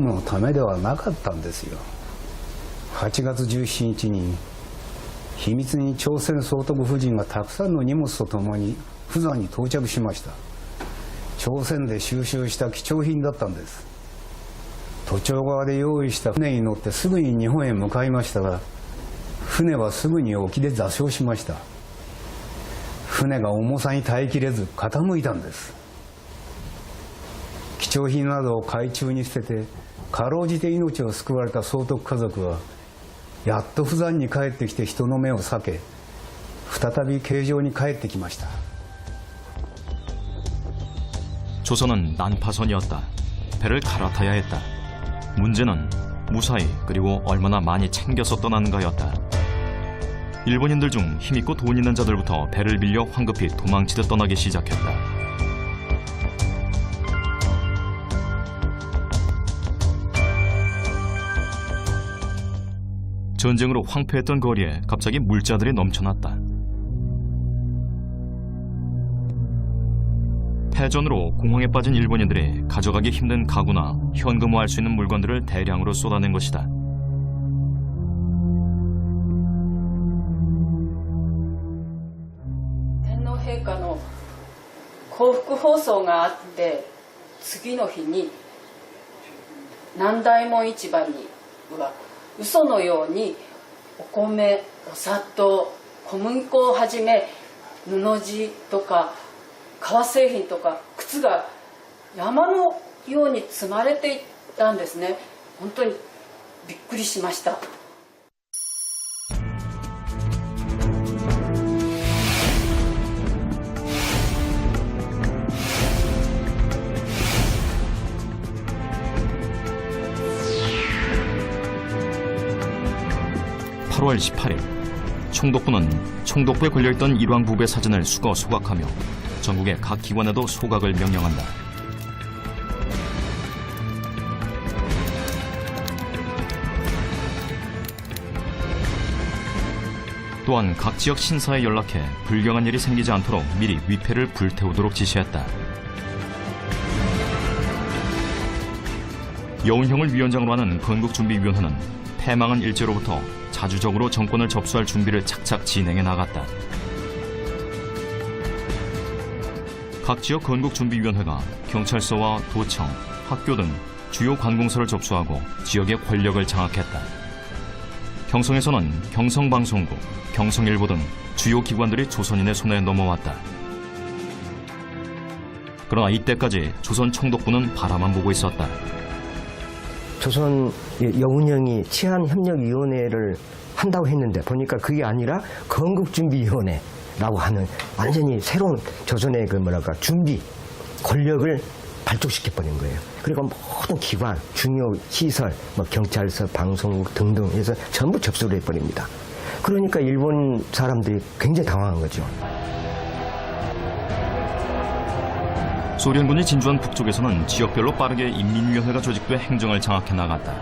のためではなかったんですよ。8月17日に秘密に朝鮮総督夫人がたくさんの荷物とともに釜山に到着しました。朝鮮で収集した貴重品だったんです。都庁側で用意した船に乗ってすぐに日本へ向かいましたが、船はすぐに沖で座礁しました。船が重さに耐えきれず傾いたんです。貴重品などを海中に捨ててかろうじて命を救われた総督家族はやっと釜山に帰ってきて人の目を避け、再び京城に帰ってきました。 조선은 난파선이었다. 배를 갈아타야 했다. 문제는 무사히 그리고 얼마나 많이 챙겨서 떠나는가였다. 일본인들 중 힘있고 돈 있는 자들부터 배를 빌려 황급히 도망치듯 떠나기 시작했다. 전쟁으로 황폐했던 거리에 갑자기 물자들이 넘쳐났다. 패전으로 공황에 빠진 일본인들이 가져가기 힘든 가구나 현금화할 수 있는 물건들을 대량으로 쏟아낸 것이다.天皇陛下の降伏放送があって次の日に南大門市場には嘘のようにお米、お砂糖、小麦粉をはじめ布地とか革製品とか靴が山のように積まれていったんですね。本当にびっくりしました。 8월 18일 총독부는 총독부에 걸려있던 일왕부부의 사진을 수거 소각하며 전국의 각 기관에도 소각을 명령한다. 또한 각 지역 신사에 연락해 불경한 일이 생기지 않도록 미리 위패를 불태우도록 지시했다. 여운형을 위원장으로 하는 건국준비위원회는 패망한 일제로부터 자주적으로 정권을 접수할 준비를 착착 진행해 나갔다. 각 지역 건국준비위원회가 경찰서와 도청, 학교 등 주요 관공서를 접수하고 지역의 권력을 장악했다. 경성에서는 경성방송국, 경성일보 등 주요 기관들이 조선인의 손에 넘어왔다. 그러나 이때까지 조선 총독부는 바라만 보고 있었다. 조선 여운형이 치안협력위원회를 한다고 했는데 보니까 그게 아니라 건국준비위원회라고 하는 완전히 새로운 조선의 준비, 권력을 발족시켜버린 거예요. 그리고 모든 기관, 중요 시설, 경찰서, 방송국 등등 해서 전부 접수를 해버립니다. 그러니까 일본 사람들이 굉장히 당황한 거죠. 소련군이 진주한 북쪽에서는 지역별로 빠르게 인민위원회가 조직돼 행정을 장악해 나갔다.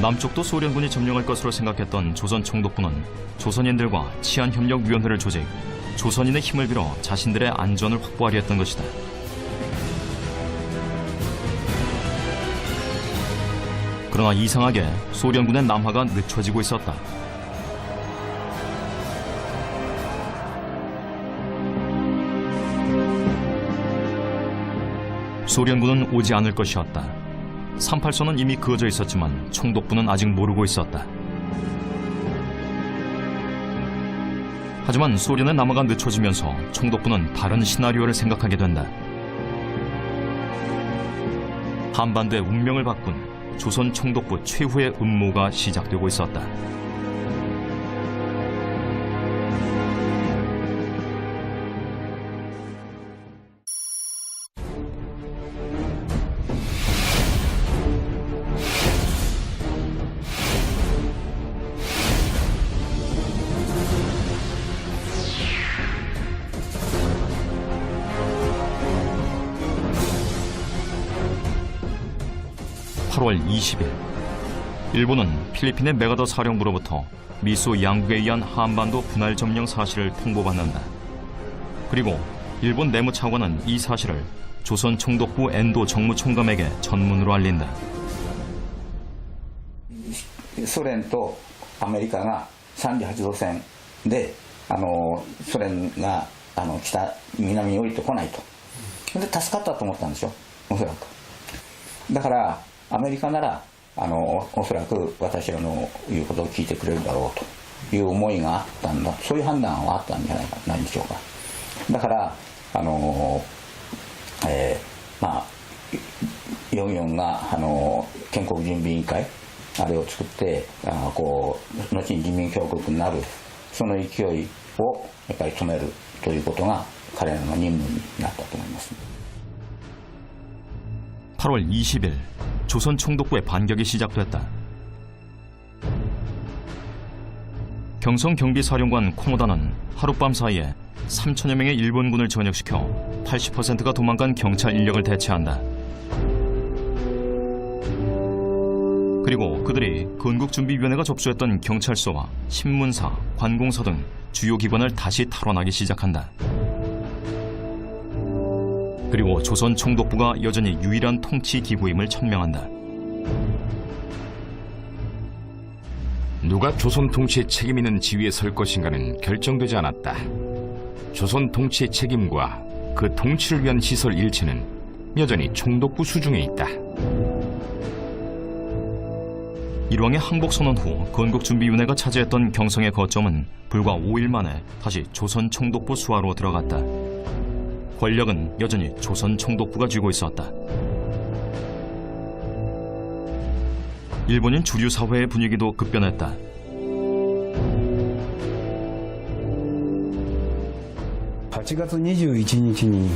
남쪽도 소련군이 점령할 것으로 생각했던 조선 총독부는 조선인들과 치안협력위원회를 조직, 조선인의 힘을 빌어 자신들의 안전을 확보하려 했던 것이다. 그러나 이상하게 소련군의 남하가 늦춰지고 있었다. 소련군은 오지 않을 것이었다. 38선은 이미 그어져 있었지만 총독부는 아직 모르고 있었다. 하지만 소련의 남하가 늦춰지면서 총독부는 다른 시나리오를 생각하게 된다. 한반도의 운명을 바꾼 조선 총독부 최후의 음모가 시작되고 있었다. (8월 20일) 일본은 필리핀의 메가더 사령부로부터 미소 양국에 의한 한반도 분할 점령 사실을 통보받는다. 그리고 일본 내무차관은 이 사실을 조선 총독부 엔도 정무총감에게 전문으로 알린다. ソ連とアメリカが38度線でソ連が南に降りてこないと。で助かったと思ったんでしょ、おそらく。だからアメリカならおそらく私らの言うことを聞いてくれるだろうという思いがあったんだ、そういう判断はあったんじゃないでしょうか。だから44が建国準備委員会あれを作って後に人民共和国になるその勢いをやっぱり止めるということが彼らの任務になったと思います。 8월 20일 조선 총독부의 반격이 시작됐다. 경성 경비사령관 콩오다는 하룻밤 사이에 3천여 명의 일본군을 전역시켜 80%가 도망간 경찰 인력을 대체한다. 그리고 그들이 건국준비위원회가 접수했던 경찰서와 신문사, 관공서 등 주요 기관을 다시 탈환하기 시작한다. 그리고 조선 총독부가 여전히 유일한 통치 기구임을 천명한다. 누가 조선 통치의 책임 있는 지위에 설 것인가는 결정되지 않았다. 조선 통치의 책임과 그 통치를 위한 시설 일체는 여전히 총독부 수중에 있다. 일왕의 항복선언 후 건국준비위원회가 차지했던 경성의 거점은 불과 5일 만에 다시 조선 총독부 수하로 들어갔다. 권력은 여전히 조선 총독부가 쥐고 있었다. 일본인 주류 사회의 분위기도 급변했다. (8月21日に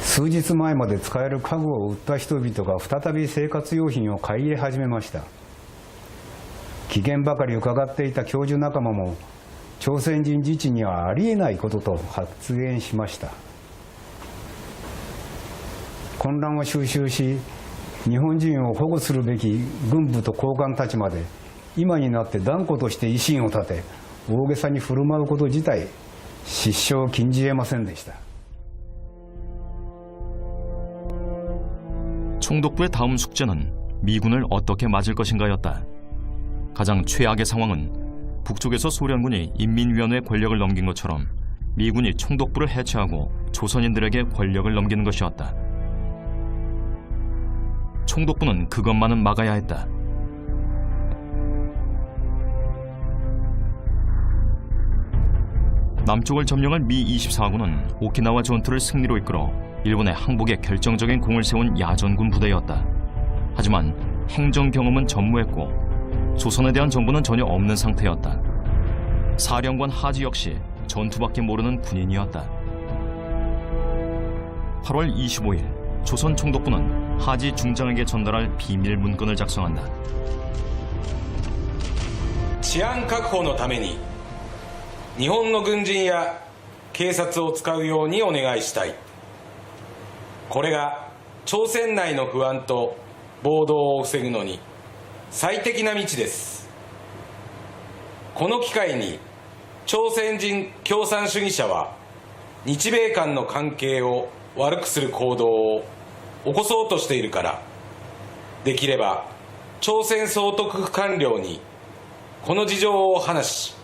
数日前まで使える家具を売った人々が再び生活用品を買い入れ始めました。機嫌ばかり伺っていた教授仲間も朝鮮人自治にはありえないことと発言しました。混乱を収拾し日本人を保護するべき軍部と高官たちまで今になって断固として威信を立て大げさに振る舞うこと自体失笑を禁じ得ませんでした。 총독부의 다음 숙제는 미군을 어떻게 맞을 것인가였다. 가장 최악의 상황은 북쪽에서 소련군이 인민위원회 권력을 넘긴 것처럼 미군이 총독부를 해체하고 조선인들에게 권력을 넘기는 것이었다. 총독부는 그것만은 막아야 했다. 남쪽을 점령할 미 24군은 오키나와 전투를 승리로 이끌어 일본의 항복에 결정적인 공을 세운 야전군 부대였다. 하지만 행정 경험은 전무했고 조선에 대한 정보는 전혀 없는 상태였다. 사령관 하지 역시 전투밖에 모르는 군인이었다. 8월 25일 조선 총독부는 하지 중장에게 전달할 비밀 문건을 작성한다. 治安確保のために日本の軍人や警察を使うようにお願いしたい。これが朝鮮内の不安と暴動を防ぐのに最適な道です。この機会に朝鮮人共産主義者は日米間の関係を悪くする行動を起こそうとしているから、できれば朝鮮総督府官僚にこの事情を話し、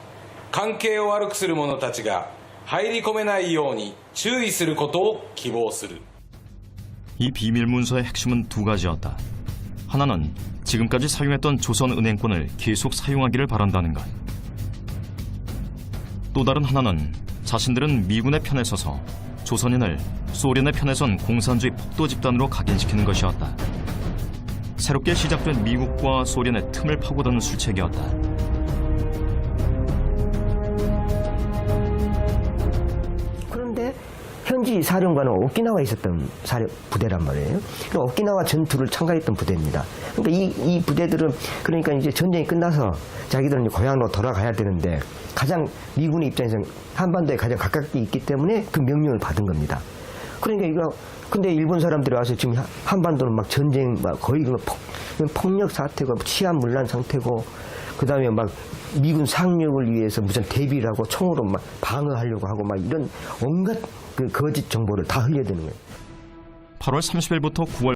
関係を悪くする者たちが入り込めないように注意することを希望する。 이 비밀 문서의 핵심은 두 가지였다. 하나는 지금까지 사용했던 조선은행권을 계속 사용하기를 바란다는 것. 또 다른 하나는 자신들은 미군의 편에 서서 조선인을 소련의 편에 선 공산주의 폭도 집단으로 각인시키는 것이었다. 새롭게 시작된 미국과 소련의 틈을 파고드는 술책이었다. 그런데 현지 사령관은 오키나와에 있었던 부대란 말이에요. 그러니까 오키나와 전투를 참가했던 부대입니다. 그러니까 이 부대들은 그러니까 이제 전쟁이 끝나서 자기들은 이제 고향으로 돌아가야 되는데 가장 미군의 입장에서 한반도에 가장 가깝게 있기 때문에 그 명령을 받은 겁니다. 그러니까 이거 근데 일본 사람들이 와서 지금 한반도는 막 전쟁 막 거의 폭력 사태고 치안 문란 상태고 그다음에 막 미군 상륙을 위해서 무슨 대비를 하고 총으로 막 방어하려고 하고 막 이런 온갖 그 거짓 정보를 다 흘려대는 거예요. 8월 30일부터 9월